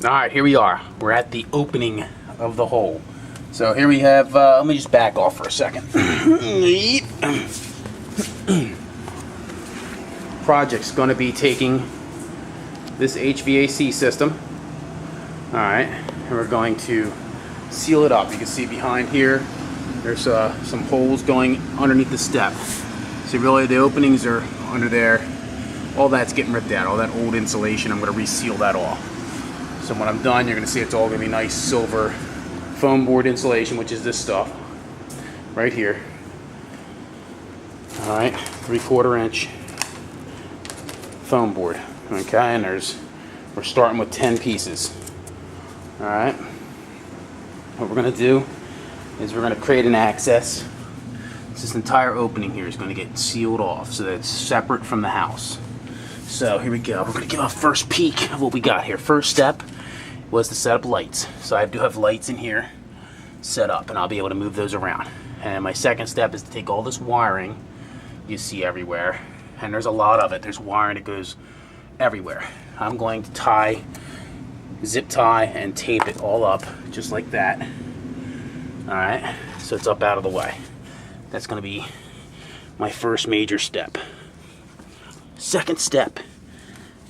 Alright, here we are. We're at the opening of the hole. So here we have, let me just back off for a second. Project's going to be taking this HVAC system. Alright, and we're going to seal it up. You can see behind here, there's some holes going underneath the step. So really the openings are under there. All that's getting ripped out, all that old insulation. I'm going to reseal that all. So when I'm done, you're going to see it's all going to be nice silver foam board insulation, which is this stuff right here. All right, 3/4 inch foam board. Okay, and we're starting with 10 pieces. All right. What we're going to do is we're going to create an access. This entire opening here is going to get sealed off so that it's separate from the house. So here we go. We're going to give a first peek of what we got here. First step was to set up lights. So I do have lights in here set up, and I'll be able to move those around. And my second step is to take all this wiring you see everywhere, and there's a lot of it. There's wiring that goes everywhere. I'm going to zip tie and tape it all up just like that. All right, so it's up out of the way. That's going to be my first major step. Second step.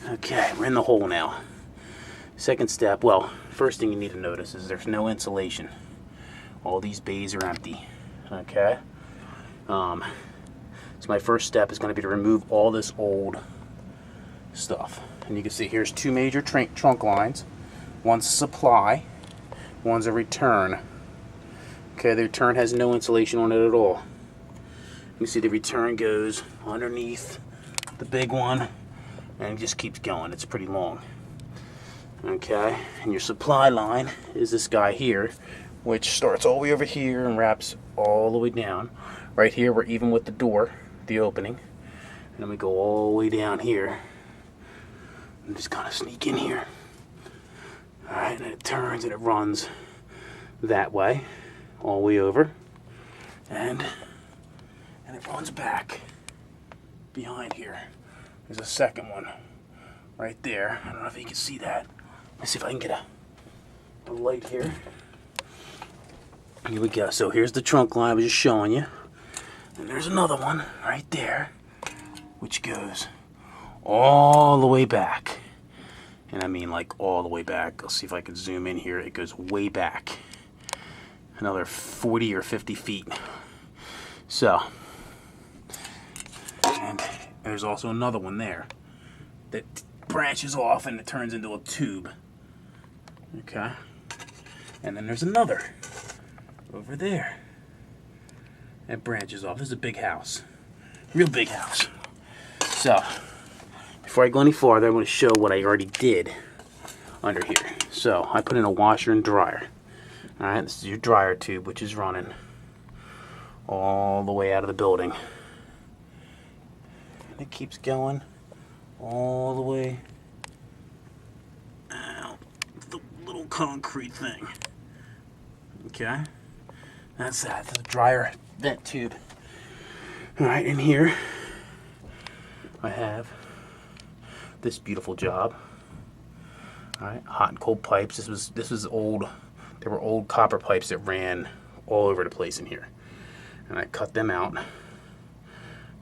Okay, we're in the hole now. Second step, well, first thing you need to notice is there's no insulation. All these bays are empty. Okay? So my first step is going to be to remove all this old stuff. And you can see here's two major trunk lines. One's a supply, one's a return. Okay, the return has no insulation on it at all. You can see the return goes underneath the big one, and it just keeps going. It's pretty long. Okay, and your supply line is this guy here, which starts all the way over here and wraps all the way down. Right here, we're even with the door, the opening. And then we go all the way down here and just kind of sneak in here. All right, and it turns and it runs that way, all the way over, and it runs back behind here. There's a second one right there. I don't know if you can see that. Let's see if I can get a light here. Here we go. So here's the trunk line I was just showing you. And there's another one right there, which goes all the way back. And I mean like all the way back. Let's see if I can zoom in here. It goes way back. Another 40 or 50 feet. So, and there's also another one there that branches off and it turns into a tube. Okay. And then there's another over there that branches off. This is a big house. Real big house. So, before I go any farther, I'm going to show what I already did under here. So, I put in a washer and dryer. Alright, this is your dryer tube, which is running all the way out of the building. And it keeps going all the way out the little concrete thing. Okay? That's that. That's a dryer vent tube. Alright, in here I have this beautiful job. Alright, hot and cold pipes. This was old. There were old copper pipes that ran all over the place in here. And I cut them out.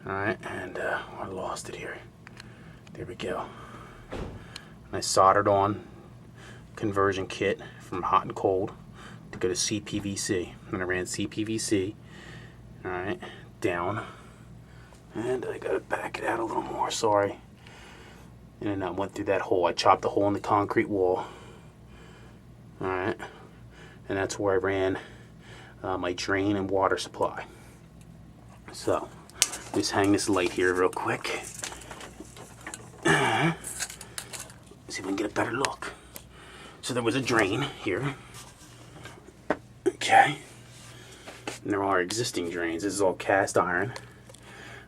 Alright, and I lost it here. There we go. And I soldered on conversion kit from hot and cold to go to CPVC. And I ran CPVC, alright, down. And I gotta back it out a little more, sorry. And then I went through that hole. I chopped the hole in the concrete wall. Alright. And that's where I ran my drain and water supply. So, just hang this light here real quick. See if we can get a better look. So there was a drain here. Okay. And there are existing drains. This is all cast iron.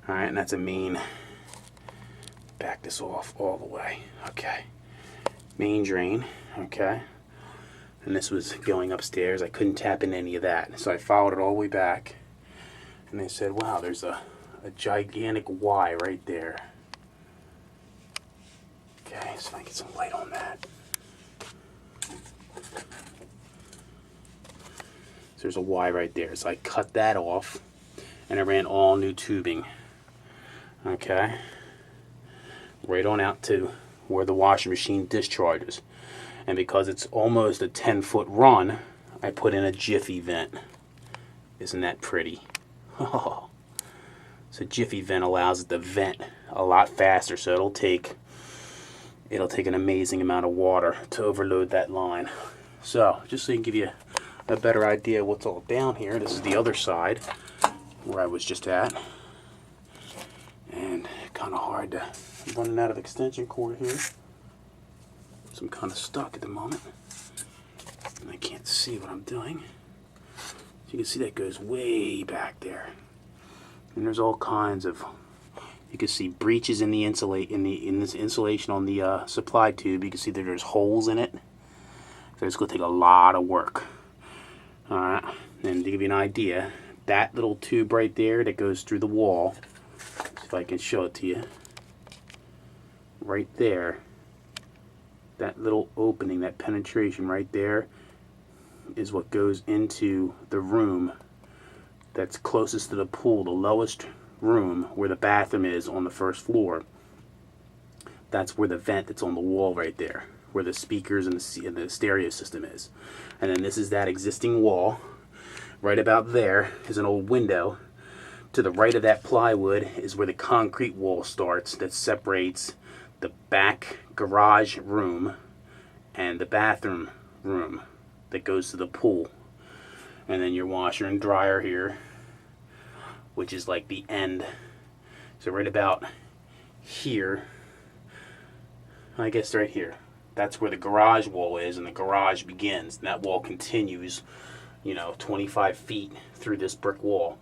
Alright, and that's a main. Back this off all the way. Okay. Main drain. Okay. And this was going upstairs. I couldn't tap in any of that. So I followed it all the way back. And they said, wow, there's a gigantic Y right there. Okay, so I get some light on that. So there's a Y right there. So I cut that off and I ran all new tubing. Okay. Right on out to where the washing machine discharges. And because it's almost a 10-foot run, I put in a Jiffy vent. Isn't that pretty? Oh. So Jiffy vent allows it to vent a lot faster, so it'll take an amazing amount of water to overload that line. So just so you can give you a better idea of what's all down here, this is the other side where I was just at. And kind of hard to, I'm running out of extension cord here. So I'm kind of stuck at the moment. And I can't see what I'm doing. So you can see that goes way back there. And there's all kinds of, you can see breaches in the in this insulation on the supply tube. You can see that there's holes in it. So it's going to take a lot of work. Alright, and to give you an idea, that little tube right there that goes through the wall, if I can show it to you, right there, that little opening, that penetration right there, is what goes into the room that's closest to the pool, the lowest room where the bathroom is on the first floor. That's where the vent that's on the wall right there, where the speakers and the stereo system is. And then this is that existing wall. Right about there is an old window. To the right of that plywood is where the concrete wall starts that separates the back garage room and the bathroom room that goes to the pool. And then your washer and dryer here, which is like the end. So right about here, I guess right here, that's where the garage wall is, and the garage begins. And that wall continues, 25 feet through this brick wall.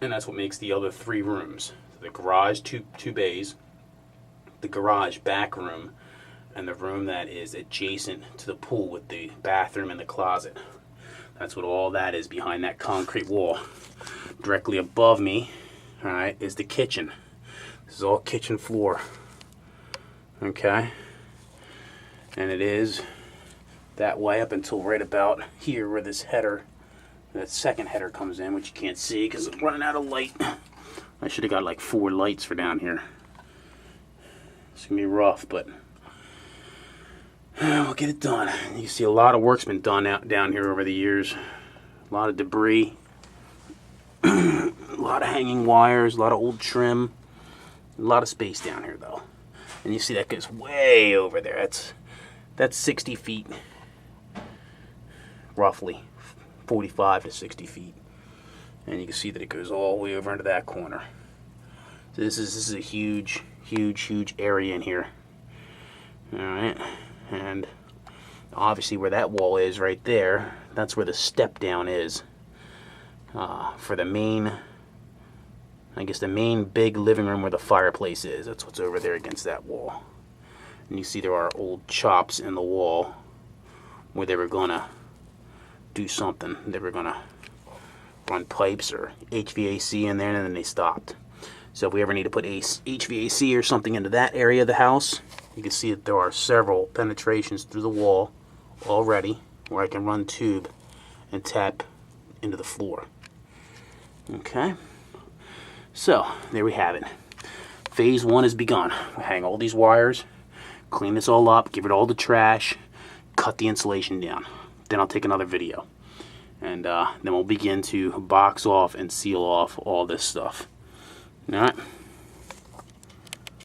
And that's what makes the other three rooms. The garage, two bays, the garage back room, and the room that is adjacent to the pool with the bathroom and the closet. That's what all that is behind that concrete wall. Directly above me, alright, is the kitchen. This is all kitchen floor. Okay? And it is that way up until right about here where this header, that second header comes in, which you can't see because I'm running out of light. I should have got like 4 lights for down here. It's going to be rough, but we'll get it done. You see a lot of work's been done down here over the years. A lot of debris. A lot of hanging wires, a lot of old trim. A lot of space down here though. And you see that goes way over there. That's 60 feet. Roughly 45 to 60 feet. And you can see that it goes all the way over into that corner. So this is a huge area in here. Alright. And obviously where that wall is right there, that's where the step down is. For the main, I guess the main big living room where the fireplace is. That's what's over there against that wall. And you see there are old chops in the wall where they were gonna do something. They were gonna run pipes or HVAC in there, and then they stopped. So if we ever need to put HVAC or something into that area of the house, you can see that there are several penetrations through the wall already where I can run tube and tap into the floor. Okay, so there we have it. Phase 1 has begun. We hang all these wires, clean this all up, give it all the trash, cut the insulation down. Then I'll take another video. And then we'll begin to box off and seal off all this stuff. Alright.